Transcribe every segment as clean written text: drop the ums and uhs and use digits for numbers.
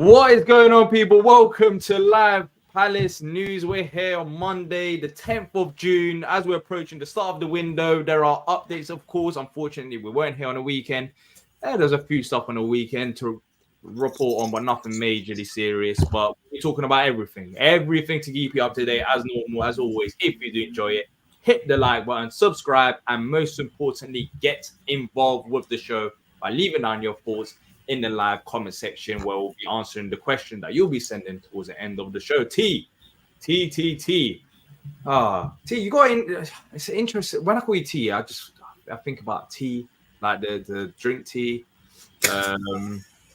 What is going on, people? Welcome to Live Palace News. We're here on Monday, the 10th of June. As we're approaching the start of the window, there are updates, of course. Unfortunately, we weren't here on the weekend. There's a few stuff on the weekend to report on, but nothing majorly serious. But we're talking about everything to keep you up to date as normal, as always. If you do enjoy it, hit the like button, subscribe, and most importantly, get involved with the show by leaving down your thoughts in the live comment section, where we'll be answering the question that you'll be sending towards the end of the show. T, you got in. It's interesting when I call you T. I think about tea, like the drink tea.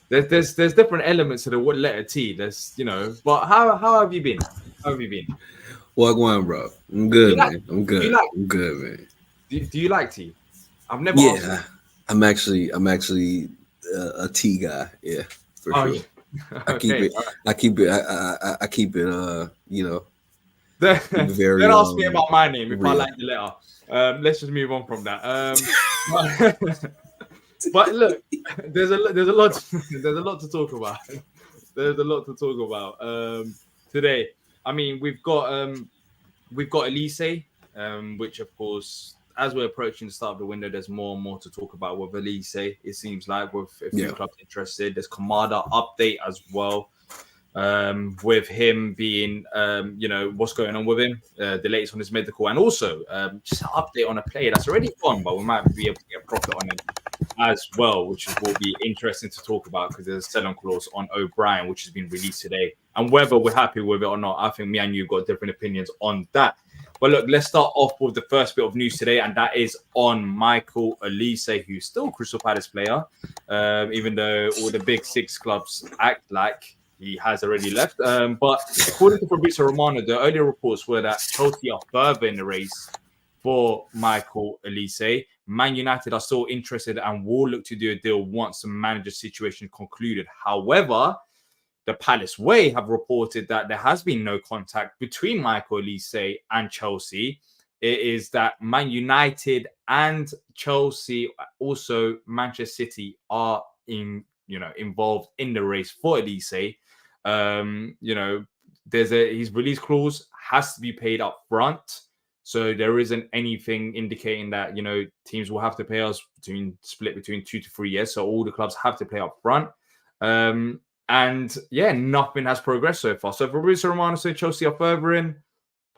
There's different elements to the letter T. But how have you been? What going, bro? I'm good, man. I'm good, man. Do you like tea? I've never. Yeah, I'm actually a tea guy. Yeah, for sure. Yeah. I keep it. Very. Don't ask me about my name if real. I like the letter. Let's just move on from that. But look, there's a lot to talk about. There's a lot to talk about today. I mean, we've got Olise, which of course, as we're approaching the start of the window, there's more and more to talk about with Olise. It seems like with a few clubs interested. There's Kamada update as well, with him being, what's going on with him, the latest on his medical, and also just an update on a player that's already gone, but we might be able to get profit on him as well, which will be interesting to talk about because there's a sell-on clause on O'Brien, which has been released today. And whether we're happy with it or not, I think me and you have got different opinions on that. But look, let's start off with the first bit of news today, and that is on Michael Olise, who's still a Crystal Palace player, even though all the big six clubs act like he has already left. But according to Fabrizio Romano, the earlier reports were that Chelsea are further in the race for Michael Olise. Man United are still interested and will look to do a deal once the manager situation concluded. However, the Palace Way have reported that there has been no contact between Michael Olise and Chelsea. It is that Man United and Chelsea, also Manchester City, are involved in the race for Olise. There's his release clause has to be paid up front. So there isn't anything indicating that, teams will have to pay us split between 2 to 3 years. So all the clubs have to pay up front. Nothing has progressed so far. So Fabrizio Romano said Chelsea are further in.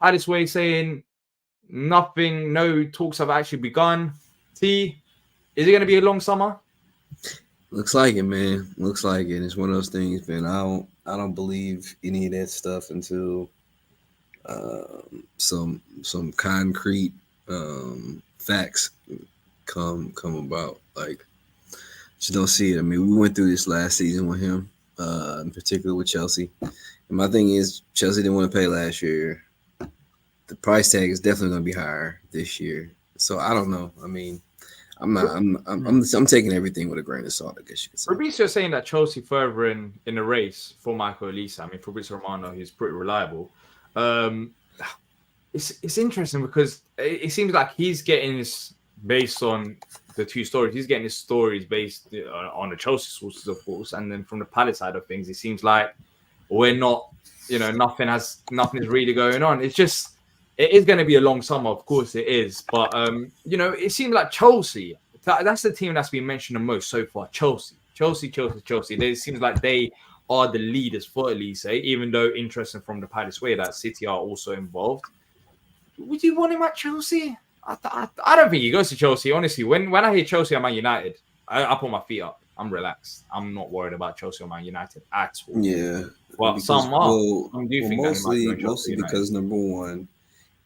Palace Way saying nothing, no talks have actually begun. T, is it going to be a long summer? Looks like it, man. Looks like it. It's one of those things, man. I don't believe any of that stuff until some concrete facts come about. Like, just don't see it. I mean, we went through this last season with him, in particular with Chelsea. And my thing is, Chelsea didn't want to pay last year. The price tag is definitely going to be higher this year. So I don't know. I mean, I'm taking everything with a grain of salt, I guess you could say. Fabrizio is saying that Chelsea further in the race for Michael Olise. I mean, Fabrizio Romano, he's pretty reliable. It's interesting because it seems like he's getting this based on the two stories. He's getting his stories based on the Chelsea sources, of course, and then from the Palace side of things, it seems like we're not, nothing is really going on. It is going to be a long summer, of course it is, but it seems like Chelsea. That's the team that's been mentioned the most so far. Chelsea. It seems like they are the leaders for Olise, even though interesting from the Palace Way that City are also involved. Would you want him at Chelsea? I don't think he goes to Chelsea, honestly. When I hear Chelsea or Man United, I put my feet up. I'm relaxed. I'm not worried about Chelsea or Man United at all. Yeah. Well, some are. Mostly because, number one,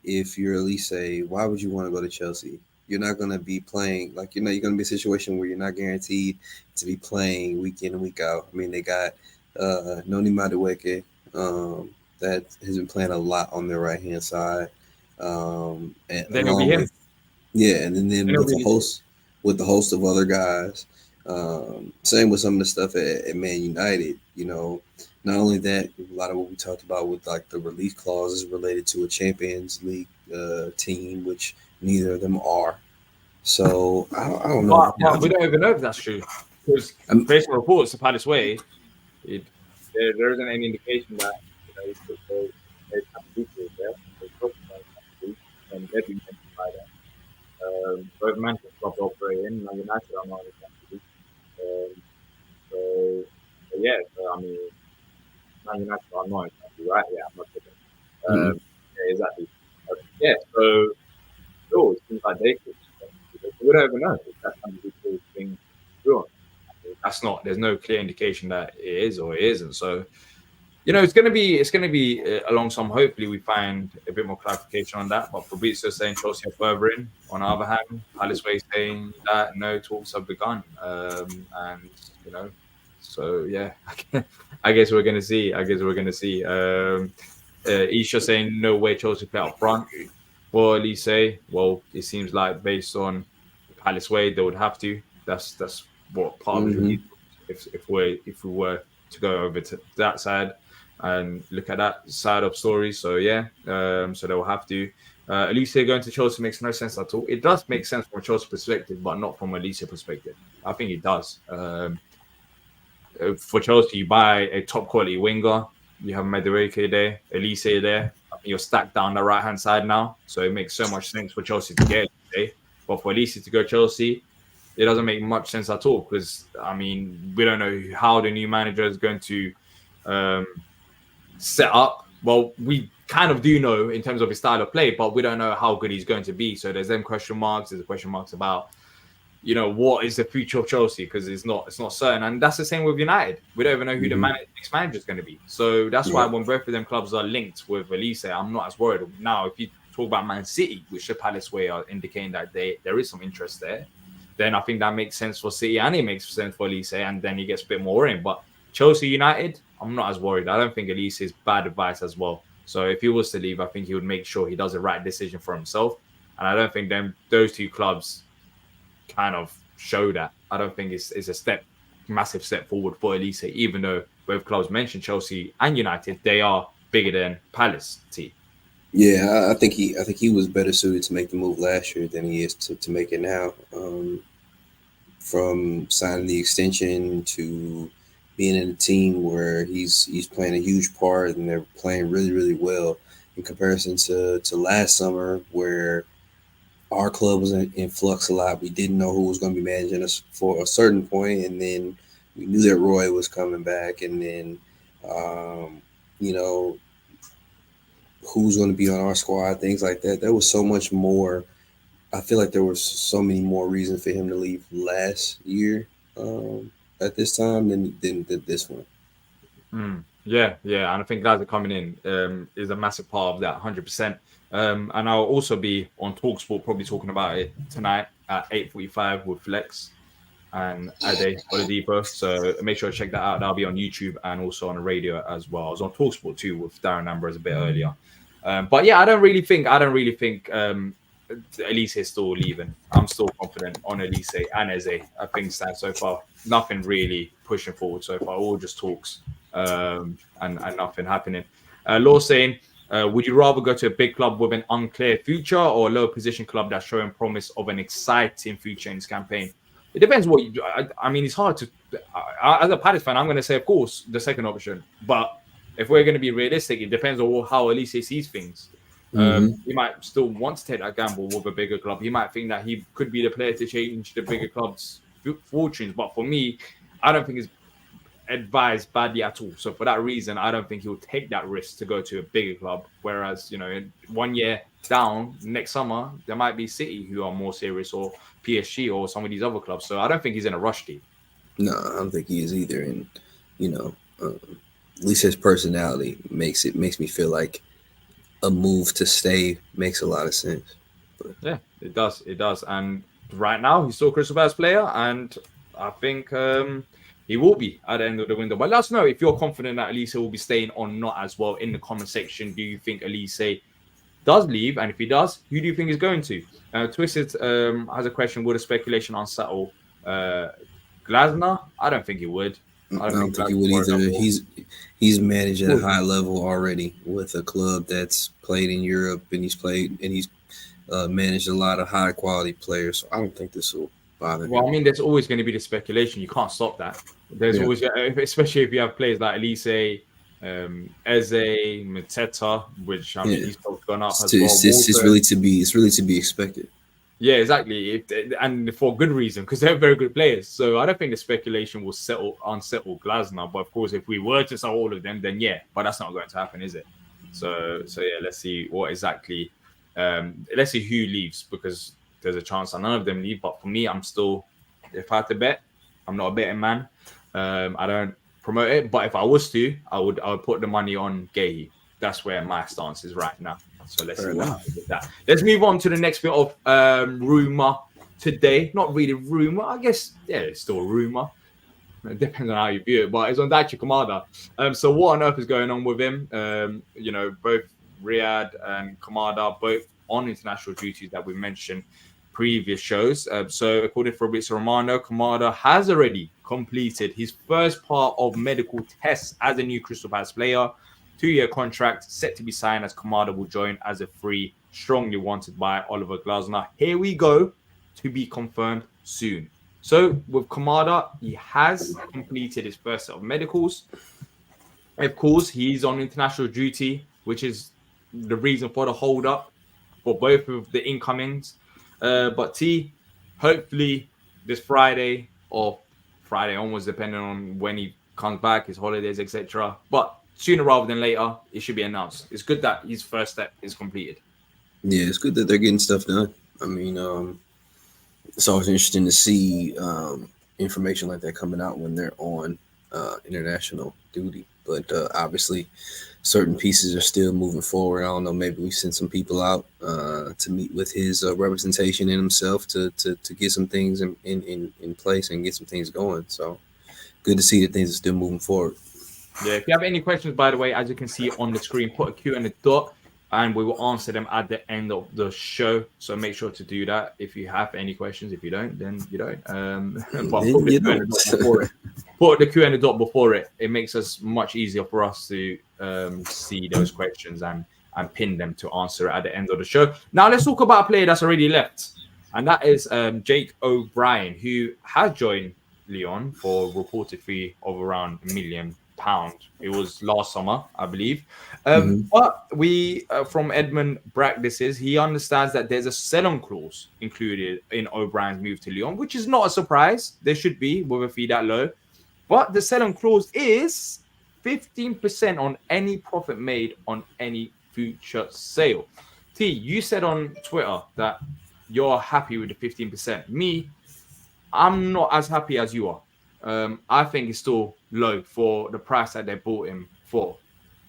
if you're Olise, why would you want to go to Chelsea? You're not going to be playing, you're going to be a situation where you're not guaranteed to be playing week in and week out. I mean, they got Noni Madueke that has been playing a lot on their right-hand side. And then it'll be him. And then with the host of other guys. Same with some of the stuff at Man United. Not only that, a lot of what we talked about with the release clauses related to a Champions League team, which neither of them are. So I don't know. But we don't even know if that's true because based on reports, the Palace Way, there isn't any indication that he could go Champions League there. They talked about Champions League, and they've been mentioned by them. Both Manchester clubs operate in, Man United are not in the Champions League. Um, so, yeah, so I mean, Man United are not in the Champions League, right? Yeah, I'm not kidding. Mm-mm. Yeah, exactly. Yeah, so sure, it seems like they could. We don't even know if that Champions League thing is true. That's not. There's no clear indication that it is or it isn't. So it's gonna be along some. Hopefully, we find a bit more clarification on that. But Fabrizio saying Chelsea are further in. On the other hand, Palace Way saying that no talks have begun. And so yeah, I guess we're gonna see. Isha saying no way Chelsea play up front. Well, Elise, well, it seems like based on Palace Way, they would have to. That's what part of the Mm-hmm. release if we were to go over to that side and look at that side of stories. So yeah, so they'll have to. Elise going to Chelsea makes no sense at all. It does make sense from a Chelsea perspective, but not from a Elise perspective. I think it does. For Chelsea, you buy a top quality winger. You have Madueke there, Elise there. You're stacked down the right hand side now, so it makes so much sense for Chelsea to get Elise. But for Elise to go Chelsea, it doesn't make much sense at all because I mean we don't know how the new manager is going to set up. Well, we kind of do know in terms of his style of play, but we don't know how good he's going to be. So there's them question marks. There's question marks about what is the future of Chelsea because it's not certain, and that's the same with United. We don't even know who the next manager is going to be. So that's why when both of them clubs are linked with Elise, I'm not as worried. Now, if you talk about Man City, which the Palace Way are indicating that there is some interest there, then I think that makes sense for City and it makes sense for Elise, and then he gets a bit more worrying. But Chelsea United, I'm not as worried. I don't think Elise is bad advice as well. So if he was to leave, I think he would make sure he does the right decision for himself. And I don't think those two clubs kind of show that. I don't think it's a massive step forward for Elise, even though both clubs mentioned Chelsea and United, they are bigger than Palace T. Yeah, I think he was better suited to make the move last year than he is to make it now. From signing the extension to being in a team where he's playing a huge part and they're playing really really well in comparison to last summer where our club was in flux a lot. We didn't know who was going to be managing us for a certain point, and then we knew that Roy was coming back, and then you know who's going to be on our squad, things like that. There was so much more. I feel like there was so many more reasons for him to leave last year at this time than this one. Yeah, and I think guys are coming in is a massive part of that, 100%. And I'll also be on Talksport, probably talking about it tonight at 8:45 with Flex and Ade Oladipo. So make sure to check that out. That'll be on YouTube and also on the radio as well. I was on Talksport too with Darren Ambrose a bit earlier. But yeah, I don't really think Elise is still leaving. I'm still confident on Elise and Eze. I think stand so far. Nothing really pushing forward so far. All just talks and nothing happening. Law saying, would you rather go to a big club with an unclear future or a low position club that's showing promise of an exciting future in this campaign? It depends what you do. I mean, it's hard to. As a Palace fan, I'm going to say, of course, the second option. But if we're going to be realistic, it depends on how Elise sees things. He might still want to take that gamble with a bigger club. He might think that he could be the player to change the bigger club's fortunes. But for me, I don't think it's advised badly at all. So for that reason, I don't think he'll take that risk to go to a bigger club. Whereas, in 1 year down, next summer, there might be City who are more serious or PSG or some of these other clubs. So I don't think he's in a rush, Steve. No, I don't think he is either. And, at least his personality makes me feel like a move to stay makes a lot of sense. But yeah, it does. And right now, he's still Crystal Palace player, and I think he will be at the end of the window. But let us know if you're confident that Elise will be staying or not as well in the comment section. Do you think Elise does leave? And if he does, who do you think is going to? Twisted has a question. Would a speculation unsettle Glasner? I don't think he would. I don't think he would either. He's managed at a high level already with a club that's played in Europe, and he's managed a lot of high quality players. So I don't think this will bother Well, him. I mean, there's always going to be the speculation. You can't stop that. There's always, especially if you have players like Elise, Eze, Mateta, which I mean, he's probably gone up as well. It's really to be expected. Yeah, exactly, and for good reason, because they're very good players. So I don't think the speculation will unsettle Glasner. But of course, if we were to sell all of them, then yeah, but that's not going to happen, is it? So yeah, let's see what exactly. Let's see who leaves, because there's a chance that none of them leave. But for me, I'm still, if I had to bet, I'm not a betting man. I don't promote it, but if I was to, I would put the money on Gay. That's where my stance is right now. So let's see what happens with that. Let's move on to the next bit of rumor today. Not really rumor, I guess. Yeah, it's still a rumor. It depends on how you view it, but it's on Daichi Kamada. So what on earth is going on with him? Both Riyadh and Kamada, both on international duties that we mentioned previous shows. So according to Fabrizio Romano, Kamada has already completed his first part of medical tests as a new Crystal Palace player. 2-year contract set to be signed, as Kamada will join as a free, strongly wanted by Oliver Glasner. Here we go, to be confirmed soon. So with Kamada, he has completed his first set of medicals. Of course, he's on international duty, which is the reason for the hold up for both of the incomings. But hopefully this Friday or Friday onwards, depending on when he comes back, his holidays, etc. But sooner rather than later, it should be announced. It's good that his first step is completed. Yeah, it's good that they're getting stuff done. I mean, it's always interesting to see information like that coming out when they're on international duty. But obviously, certain pieces are still moving forward. I don't know. Maybe we send some people out to meet with his representation in himself to get some things in place and get some things going. So good to see that things are still moving forward. Yeah, if you have any questions, by the way, as you can see on the screen, put a Q and a dot, and we will answer them at the end of the show. So make sure to do that if you have any questions. If you don't, then you don't. But put the Q and a dot before it. Put the Q and a dot before it. It makes us much easier for us to see those questions and pin them to answer at the end of the show. Now let's talk about a player that's already left, and that is Jake O'Brien, who has joined Lyon for a reported fee of around £1 million. It was last summer, I believe. But we, from Edmund Brack, he understands that there's a sell-on clause included in O'Brien's move to Lyon, which is not a surprise. There should be with a fee that low. But the sell-on clause is 15% on any profit made on any future sale. T, you said on Twitter that you're happy with the 15%. Me, I'm not as happy as you are. I think it's still low for the price that they bought him for.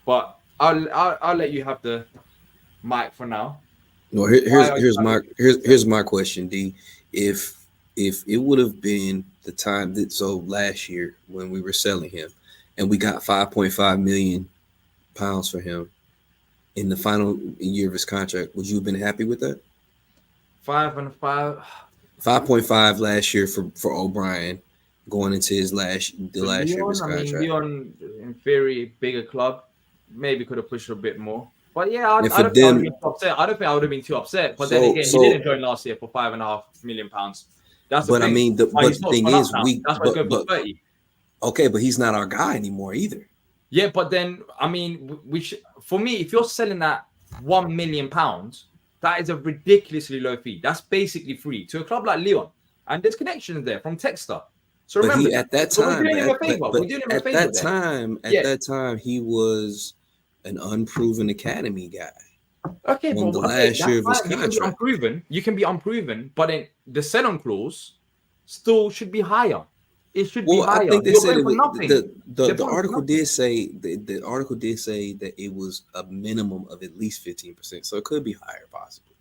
But I'll let you have the mic for now. Well, here's my question, D. If it would have been the time that last year when we were selling him, and we got £5.5 million for him in the final year of his contract, would you have been happy with that? 5.5 last year for O'Brien, going into the last year of his contract. Lyon, in theory, bigger club, maybe could have pushed a bit more. But yeah, I don't think I would have been too upset. I don't think I would have been too upset. But then again, he didn't join last year for £5.5 million. That's the thing. I mean, the thing is, that's why it's for 30. Okay, but he's not our guy anymore either. Yeah, but then I mean, for me, if you're selling at £1 million, that is a ridiculously low fee. That's basically free to a club like Lyon, and there's connections there from Texter. So remember, at that time, he was an unproven academy guy. Okay, but last year of his contract. You can be unproven, but then the sell-on clause still should be higher. It should be higher. I think they said the article did say that it was a minimum of at least 15%, so it could be higher possibly.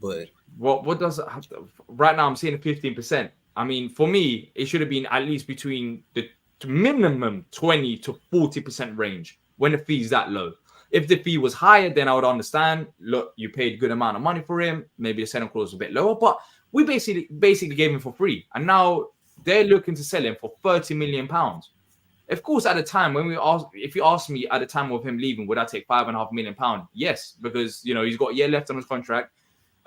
But what does it have to, right now? I'm seeing 15%. I mean, for me, it should have been at least between the minimum 20 to 40% range when the fee is that low. If the fee was higher, then I would understand. Look, you paid a good amount of money for him. Maybe the sell-on clause was a bit lower, but we basically gave him for free, and now they're looking to sell him for £30 million. Of course, at the time if you asked me at the time of him leaving, would I take £5.5 million? Yes, because he's got a year left on his contract,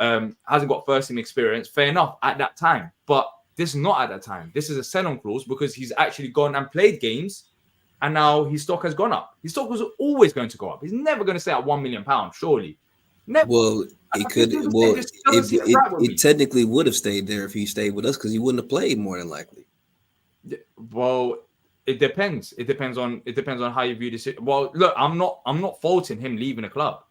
hasn't got first team experience. Fair enough at that time, but This is not at that time. This is a sell-on clause because he's actually gone and played games, and now his stock has gone up. His stock was always going to go up. He's never going to stay at £1 million, surely. Never. Well, it could. Well, it technically would have stayed there if he stayed with us because he wouldn't have played more than likely. Well, it depends. It depends on how you view this. Well, look, I'm not faulting him leaving the club.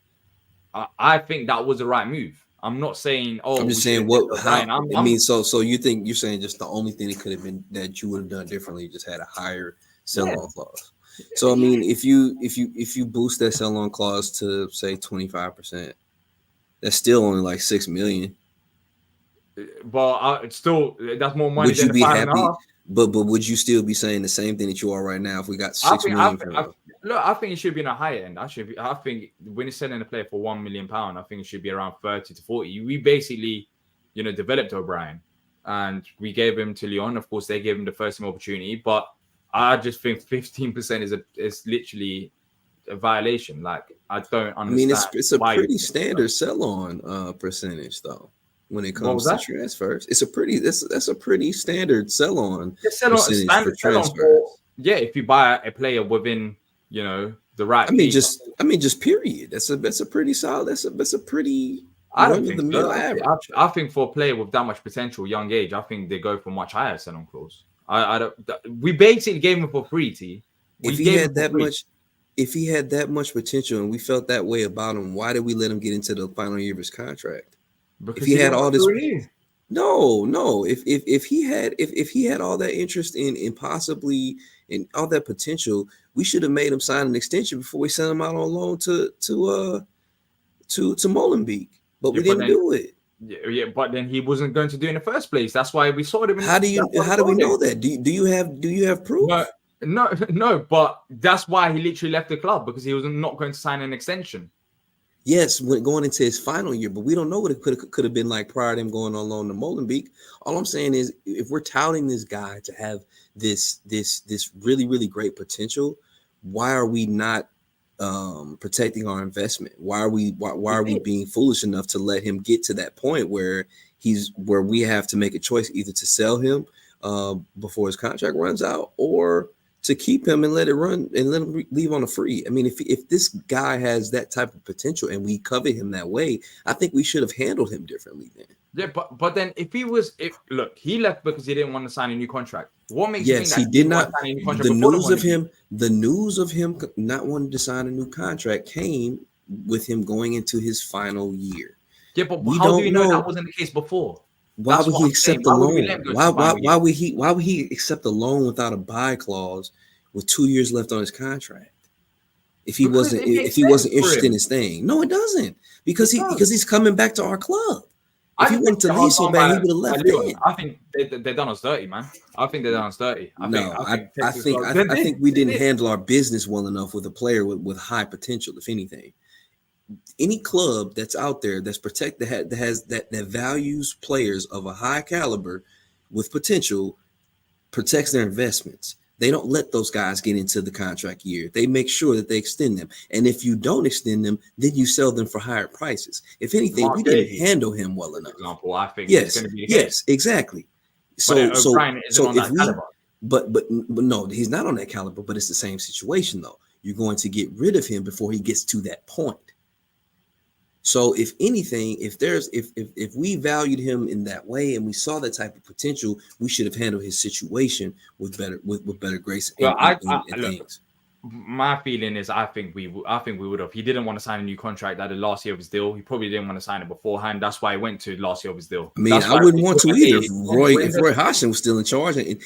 I think that was the right move. I'm not saying. Oh, I'm just saying what. How, I mean, so you're saying just the only thing that could have been that you would have done differently, just had a higher sell-on clause. So I mean, if you boost that sell-on clause to say 25%, that's still only like $6 million. Well, it's still that's more money. Would you be happy? But would you still be saying the same thing that you are right now if we got $6 million? Look, I think it should be in a higher end. I think when you're selling a player for £1 million, I think it should be around 30 to 40. We basically, developed O'Brien, and we gave him to Lyon. Of course, they gave him the first team opportunity, but I just think 15% is literally a violation. Like, I don't understand. I mean, it's a pretty standard sell-on percentage, though. When it comes to transfers, it's a pretty that's a pretty standard sell-on percentage for transfers. Yeah, if you buy a player within the right. I mean, just period. That's a pretty solid. That's a pretty. I don't think so. I think for a player with that much potential, young age, I think they go for much higher sell-on clause. I don't. We basically gave him for free. If he had that much potential and we felt that way about him, why did we let him get into the final year of his contract? Because if he had all this, no. If he had all that interest in possibly and all that potential, we should have made him sign an extension before we sent him out on loan to Molenbeek. But we didn't do it. Yeah, but then he wasn't going to do it in the first place. That's why we saw him. How do we know that? Do you have proof? No. But that's why he literally left the club, because he was not going to sign an extension. Yes, going into his final year, but we don't know what it could have been like prior to him going on loan to Molenbeek. All I'm saying is, if we're touting this guy to have this really, really great potential, why are we not protecting our investment? Why are we being foolish enough to let him get to that point where we have to make a choice either to sell him before his contract runs out, or to keep him and let it run and let him leave on a free? I mean, if this guy has that type of potential and we cover him that way, I think we should have handled him differently then. Yeah, but then if he left because he didn't want to sign a new contract. What makes you think that he did not sign a new contract? The news of him not wanting to sign a new contract came with him going into his final year. Yeah, but how do you know that wasn't the case before? Why would he accept the loan? Why would he accept a loan without a buy clause with 2 years left on his contract? If he wasn't interested in his thing. No, it doesn't. Because he's coming back to our club. If he went to leave so bad, he would have left in. I think they're done us dirty, man. I think they're done us dirty. I think we didn't handle our business well enough with a player with high potential, if anything. Any club that's out there that's that values players of a high caliber with potential protects their investments. They don't let those guys get into the contract year. They make sure that they extend them. And if you don't extend them, then you sell them for higher prices. If anything, we didn't handle him well enough. For example, I think it's going to be the case. Exactly. But no, he's not on that caliber. But it's the same situation though. You're going to get rid of him before he gets to that point. So if anything, if we valued him in that way and we saw that type of potential, we should have handled his situation with better grace and things. My feeling is, I think we would have. He didn't want to sign a new contract at the last year of his deal. He probably didn't want to sign it beforehand. That's why he went to last year of his deal. I mean, I wouldn't want to either. If Roy Hodgson was still in charge and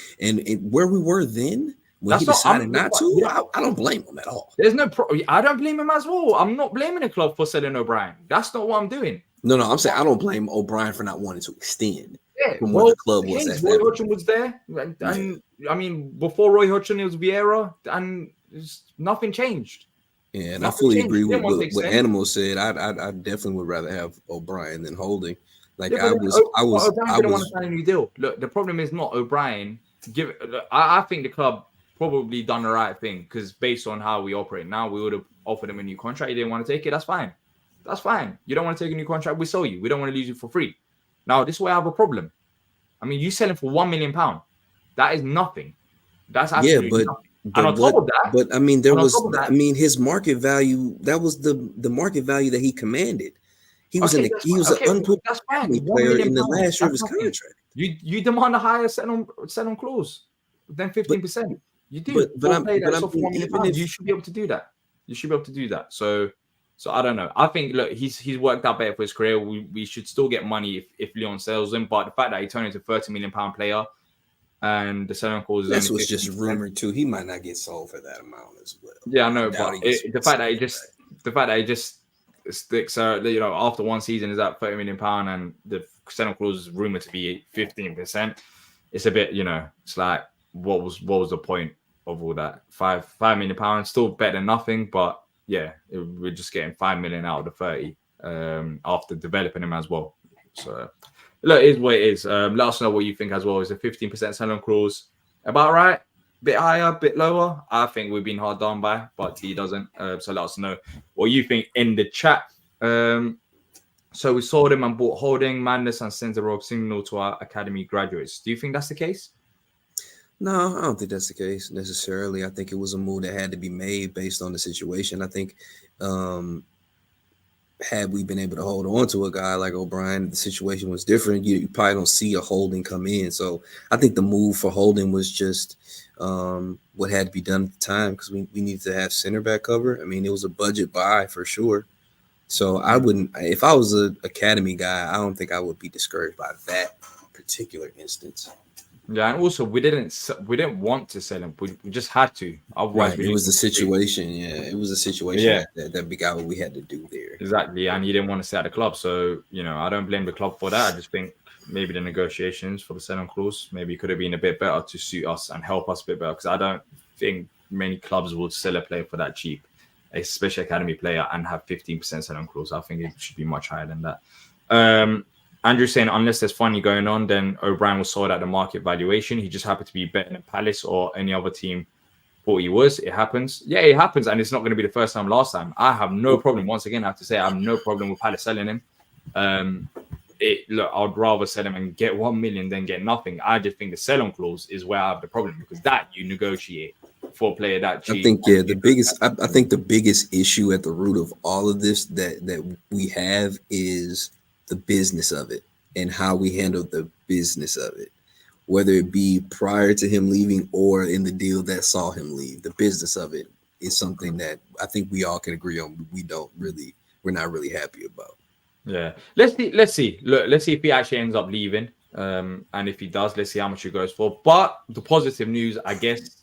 where we were then, when he decided not to, I don't blame him at all. There's no I don't blame him as well. I'm not blaming the club for selling O'Brien. That's not what I'm doing. No, I'm saying I don't blame O'Brien for not wanting to extend from where the club was at. Roy Hodgson was there. And I mean, before Roy Hodgson, it was Vieira, and nothing changed. Yeah, and I fully agree with what Animal said. I definitely would rather have O'Brien than Holding. Like I was didn't want to sign a new deal. Look, the problem is not O'Brien. I think the club probably done the right thing, because based on how we operate now, we would have offered him a new contract. He didn't want to take it. That's fine. You don't want to take a new contract, we sell you. We don't want to lose you for free. Now, this is where I have a problem. I mean, you sell him for £1 million. That is nothing. That's Yeah, absolutely nothing. And on what? top of that, But I mean, there and on was. top of that, I mean, his market value. That was the market value that he commanded. He was okay, that's he was fine. an Okay, unproven that's fine. Academy £1 player million. in the last year of That's his nothing. contract. You demand a higher sell-on clause than But 15%. You do for a player but that's I off mean, £1 million. even if You should be able to do that. You should be able to do that. So I don't know. I think look, he's worked out better for his career. We should still get money if Leon sells him. But the fact that he turned into £30 million player and the selling clause is that's only what's just 15%. rumored too. He might not get sold for that amount as well. Yeah, I I know, doubt but he gets the fact that he sold just sticks out, after one season is at £30 million and the selling clause is rumored to be 15%. It's a bit, it's like what was the point of all that? £5 million, still better than nothing, but yeah, we're just getting 5 million out of the 30 after developing him as well. So look, it is what it is. Let us know what you think as well. Is a 15% selling clause about right? Bit higher, bit lower? I think we've been hard done by, but T doesn't. So let us know what you think in the chat. So we sold him and bought Holding, Madness, and sent a rogue signal to our academy graduates. Do you think that's the case? No, I don't think that's the case necessarily. I think it was a move that had to be made based on the situation. I think had we been able to hold on to a guy like O'Brien, the situation was different. You probably don't see a Holding come in. So I think the move for Holding was just what had to be done at the time because we needed to have center back cover. I mean, it was a budget buy for sure. So I wouldn't, if I was an academy guy, I don't think I would be discouraged by that particular instance. Yeah, and also we didn't want to sell him. We just had to. Otherwise, It was the situation. Yeah, it was a situation Yeah. that we got what we had to do there. Exactly, and he didn't want to stay at the club. So I don't blame the club for that. I just think maybe the negotiations for the selling clause maybe could have been a bit better to suit us and help us a bit better. Because I don't think many clubs will sell a player for that cheap, especially academy player, and have 15% selling clause. I think it should be much higher than that. Andrew saying unless there's funny going on, then O'Brien was sold at the market valuation. He just happened to be better than Palace or any other team thought he was. It happens. Yeah, it happens, and it's not going to be the first time. Last time, I have no problem. Once again, I have to say I have no problem with Palace selling him. Look, I'd rather sell him and get 1 million than get nothing. I just think the sell-on clause is where I have the problem because that you negotiate for a player that cheap. I think I think the biggest issue at the root of all of this that we have is the business of it and how we handle the business of it, whether it be prior to him leaving or in the deal that saw him leave. The business of it is something that I think we all can agree on. We're not really happy about. Yeah, let's see. Look, let's see if he actually ends up leaving. And if he does, let's see how much he goes for. But the positive news, I guess,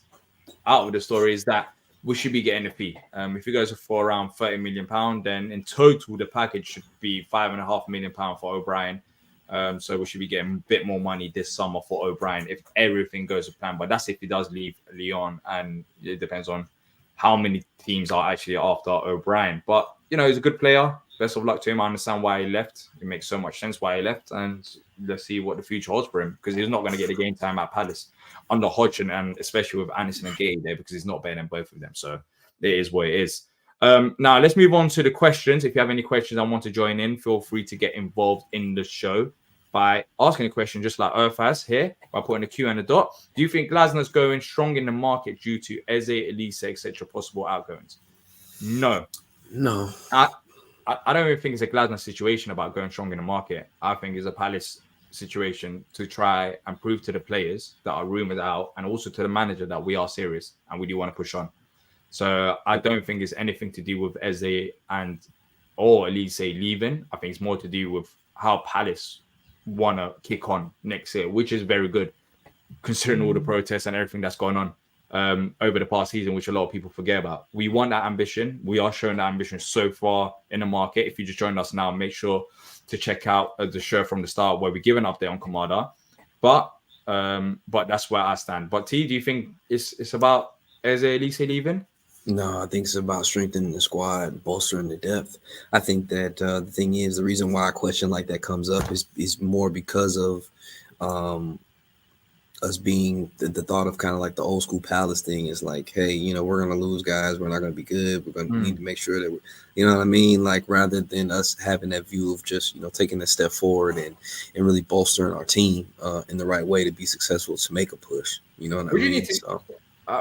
out of the story is that we should be getting a fee. If he goes for around £30 million, then in total the package should be £5.5 million for O'Brien. So we should be getting a bit more money this summer for O'Brien if everything goes to plan. But that's if he does leave Lyon, and it depends on how many teams are actually after O'Brien. But he's a good player. Best of luck to him. I understand why he left. It makes so much sense why he left, and let's see what the future holds for him because he's not going to get the game time at Palace under Hodgson, and especially with Anderson and Gay there because he's not better than both of them. So it is what it is. Now let's move on to the questions. If you have any questions and want to join in, feel free to get involved in the show by asking a question just like Earth has here by putting a Q and a dot. Do you think Glasner's going strong in the market due to Eze, Olise, etc. possible outgoings? No. I don't even think it's a Glasner situation about going strong in the market. I think it's a Palace situation to try and prove to the players that are rumored out and also to the manager that we are serious and we do want to push on. So I don't think it's anything to do with Eze or Olise leaving. I think it's more to do with how Palace want to kick on next year, which is very good considering all the protests and everything that's going on over the past season, which a lot of people forget about. We want that ambition. We are showing that ambition so far in the market. If you just joined us now, make sure to check out the show from the start where we give an update on Kamada. But that's where I stand. But T, do you think it's about Eze Olise leaving? No, I think it's about strengthening the squad, bolstering the depth. I think that the thing is, the reason why a question like that comes up is more because of us being the thought of kind of like the old school Palace thing is like, hey, we're gonna lose guys, we're not gonna be good, we're gonna need to make sure that you know what I mean, like rather than us having that view of just taking a step forward and really bolstering our team in the right way to be successful to make a push. You know what I We do mean? need to. So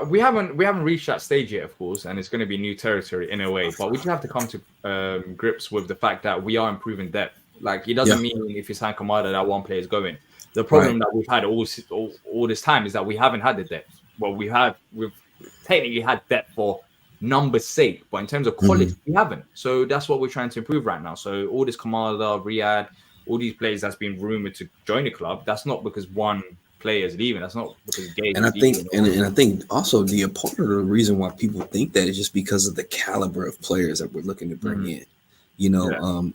We haven't reached that stage yet, of course, and it's going to be new territory in a way. But we just have to come to grips with the fact that we are improving depth. Like it doesn't yeah, mean if you sign Kamada that one player is going. The right. problem that we've had all this time is that we haven't had the depth. Well, we've technically had depth for numbers' sake, but in terms of quality, we haven't. So that's what we're trying to improve right now. So all this Kamada, Riyadh, all these players that's been rumored to join the club, that's not because one player is leaving. That's not because Gay And I is think, leaving. and I think also the part of the reason why people think that is just because of the caliber of players that we're looking to bring in.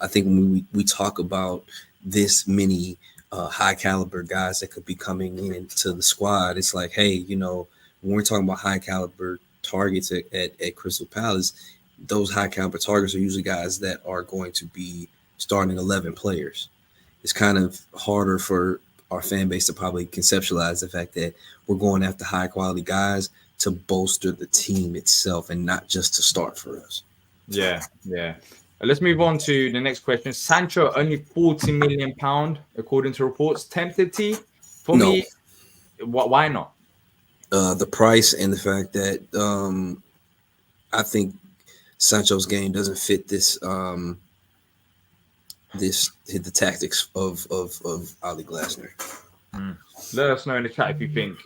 I think when we talk about this many high caliber guys that could be coming into the squad, it's like, hey, when we're talking about high caliber targets at Crystal Palace, those high caliber targets are usually guys that are going to be starting 11 players. It's kind of harder for our fan base to probably conceptualize the fact that we're going after high quality guys to bolster the team itself and not just to start for us. Yeah. Let's move on to the next question. Sancho only £40 million, according to reports. Tempted T? For No, me, why not? the price and the fact that I think Sancho's game doesn't fit the tactics of Ali Glasner. Let us know in the chat if you think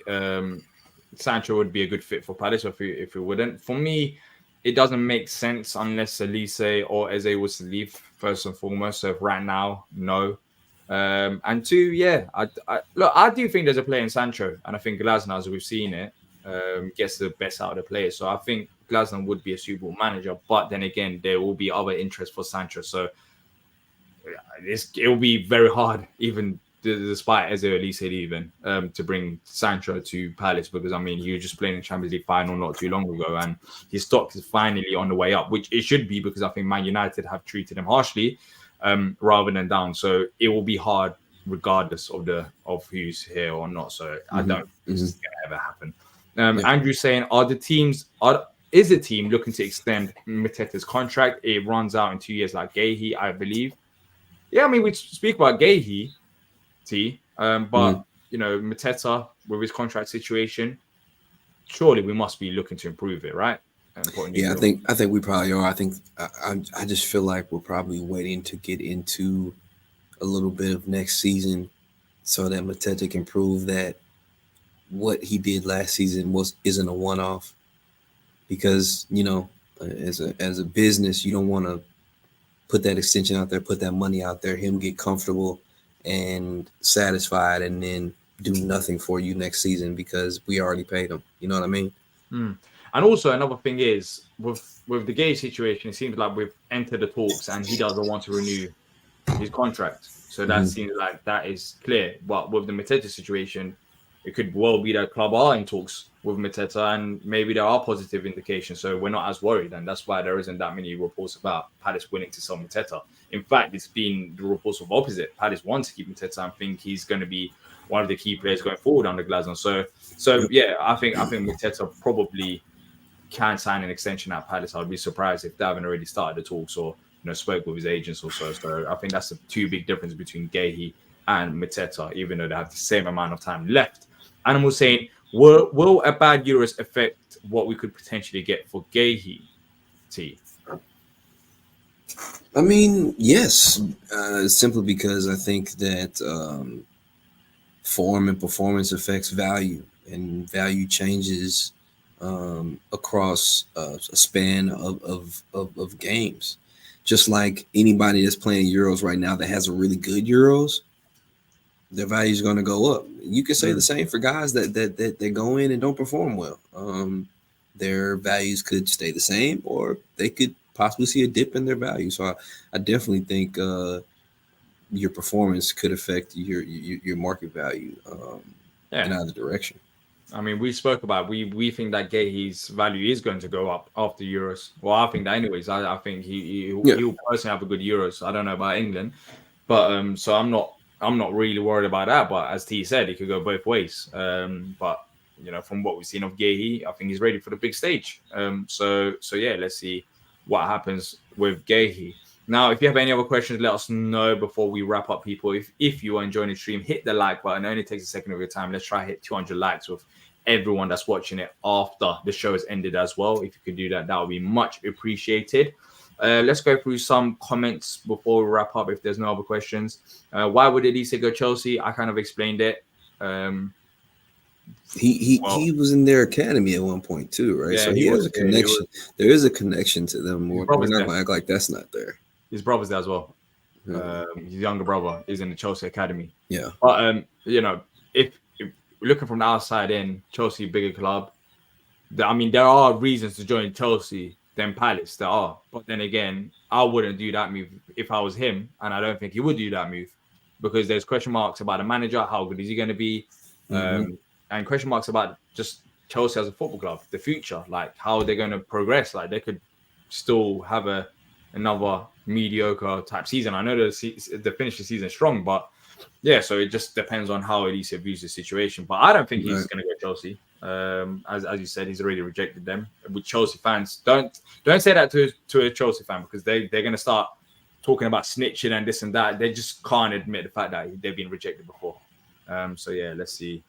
Sancho would be a good fit for Palace or if it wouldn't. For me, it doesn't make sense unless Olise or Eze was to leave first and foremost. So right now, no. And two, I do think there's a player in Sancho, and I think Glasner, as we've seen it, gets the best out of the players. So I think Glasner would be a suitable manager, but then again, there will be other interests for Sancho. So it will be very hard, even despite Eze Olise leaving, to bring Sancho to Palace, because I mean he was just playing in Champions League final not too long ago, and his stock is finally on the way up, which it should be because I think Man United have treated him harshly rather than down. So it will be hard regardless of who's here or not. So I don't think this is going to ever happen. Andrew saying, is the team looking to extend Mateta's contract? It runs out in 2 years, like Gahey, I believe. Yeah, I mean, we speak about Gahey, but Mateta with his contract situation, surely we must be looking to improve it, right? Yeah, I think we probably are. I think I just feel like we're probably waiting to get into a little bit of next season so that Mateta can prove that what he did last season isn't a one-off. Because as a business, you don't want to put that extension out there, put that money out there, him get comfortable and satisfied, and then do nothing for you next season because we already paid him. You know what I mean? And also another thing is with the Gay situation, it seems like we've entered the talks and he doesn't want to renew his contract. So that seems like that is clear. But with the Mateta situation, it could well be that club are in talks with Mateta, and maybe there are positive indications. So we're not as worried, and that's why there isn't that many reports about Palace willing to sell Mateta. In fact, it's been the reports of opposite. Palace want to keep Mateta and think he's going to be one of the key players going forward under Glasner. So yeah, I think Mateta probably can sign an extension at Palace. I'd be surprised if they haven't already started the talks or spoke with his agents or so. So I think that's the two big difference between Gahey and Mateta, even though they have the same amount of time left. Animal saying, will a bad Euros affect what we could potentially get for Gahey? T. I mean, yes, simply because I think that form and performance affects value, and value changes across a span of games. Just like anybody that's playing Euros right now that has a really good Euros, their value is going to go up. You can say the same for guys that go in and don't perform well. Their values could stay the same, or they could possibly see a dip in their value. So I definitely think your performance could affect your market value in either direction. I mean, we spoke about we think that Gahey's value is going to go up after Euros. Well, I think that anyways. I think he'll personally have a good Euros. I don't know about England, but so I'm not I'm not really worried about that. But as T said, it could go both ways. But from what we've seen of Gehi, I think he's ready for the big stage. So yeah, let's see what happens with Gehi. Now, if you have any other questions, let us know before we wrap up, people. If you are enjoying the stream, hit the like button. It only takes a second of your time. Let's try to hit 200 likes with everyone that's watching it after the show has ended as well. If you could do that, that would be much appreciated. Let's go through some comments before we wrap up if there's no other questions. Why would Olise go Chelsea? I kind of explained it. He was in their academy at one point too, right? Yeah, so he has a connection. There is a connection to them. We're not going to act like that's not there. His brother's there as well. His younger brother is in the Chelsea academy. Yeah. But if looking from the outside in, Chelsea bigger club. There are reasons to join Chelsea than Palace. There are, but then again, I wouldn't do that move if I was him, and I don't think he would do that move because there's question marks about the manager. How good is he going to be? And question marks about just Chelsea as a football club, the future, like how they're going to progress. Like they could still have another mediocre type season. I know the finish the season strong, but yeah, so it just depends on how Olise views the situation. But I don't think he's going to go Chelsea. As you said, he's already rejected them. With Chelsea fans, don't say that to a Chelsea fan because they're going to start talking about snitching and this and that. They just can't admit the fact that they've been rejected before. So yeah, let's see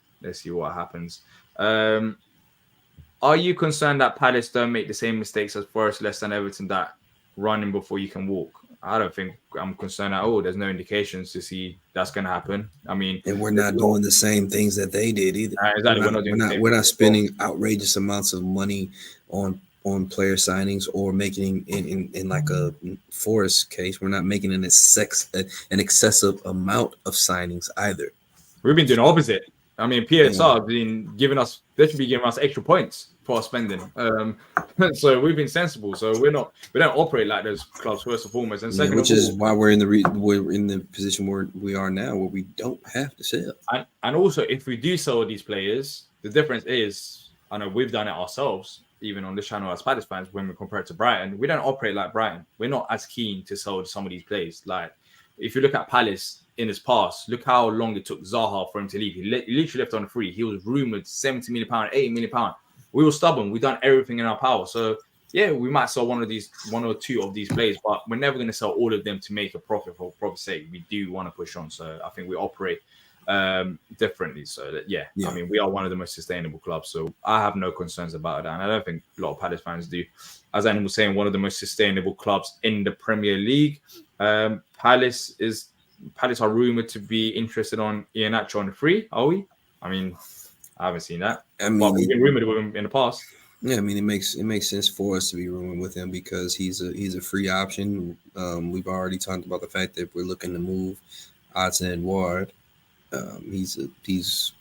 what happens. Are you concerned that Palace don't make the same mistakes as Forest, Leicester, and Everton, that running before you can walk? I don't think I'm concerned at all. There's no indications to see that's going to happen. And we're not doing the same things that they did either. Exactly. We're not spending outrageous amounts of money on player signings or making in like a Forest case. We're not making an excessive amount of signings either. We've been doing the opposite. PSR have been giving us. They should be giving us extra points for our spending. So we've been sensible. So we don't operate like those clubs first and foremost. And second, which is why we're in the position where we are now, where we don't have to sell. And also, if we do sell these players, the difference is, I know we've done it ourselves, even on this channel as Palace fans, when we compare it to Brighton, we don't operate like Brighton. We're not as keen to sell some of these players. Like if you look at Palace in his past, look how long it took Zaha for him to leave. He literally left on a free. He was rumored £70 million, £80 million. We were stubborn. We've done everything in our power. So yeah, we might sell one or two of these players, but we're never going to sell all of them to make a profit for profit's sake. We do want to push on. So I think we operate differently. So yeah, we are one of the most sustainable clubs. So I have no concerns about that. And I don't think a lot of Palace fans do. As Annie was saying, one of the most sustainable clubs in the Premier League. Palace are rumored to be interested on Iheanacho on the free. Are we? I haven't seen that. But we've been rumored with him in the past. Yeah, it makes sense for us to be rumored with him because he's a free option. We've already talked about the fact that we're looking to move Hudson Edouard. He's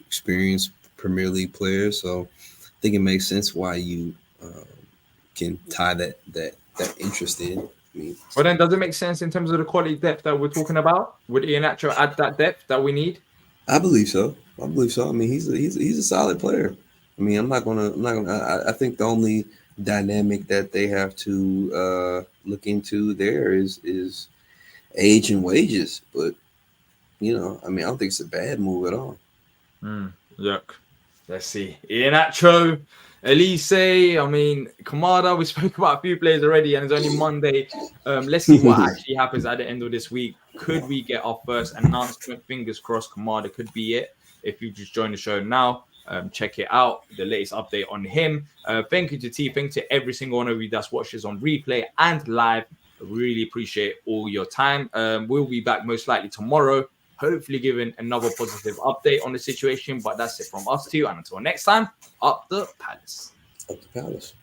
experienced Premier League player, so I think it makes sense why you can tie that interest in. But then does it make sense in terms of the quality depth that we're talking about? Would Iheanacho add that depth that we need? I believe so. He's a solid player. I think the only dynamic that they have to look into there is age and wages. But I don't think it's a bad move at all. Look, let's see. Iheanacho, Olise, Kamada, we spoke about a few players already, and it's only Monday. Let's see what actually happens at the end of this week. Could we get our first announcement? Fingers crossed, Kamada could be it. If you just joined the show now, check it out. The latest update on him. Thank you to T. Thank you to every single one of you that's watched this on replay and live. I really appreciate all your time. We'll be back most likely tomorrow, hopefully giving another positive update on the situation. But that's it from us too. And until next time, up the Palace. Up the Palace.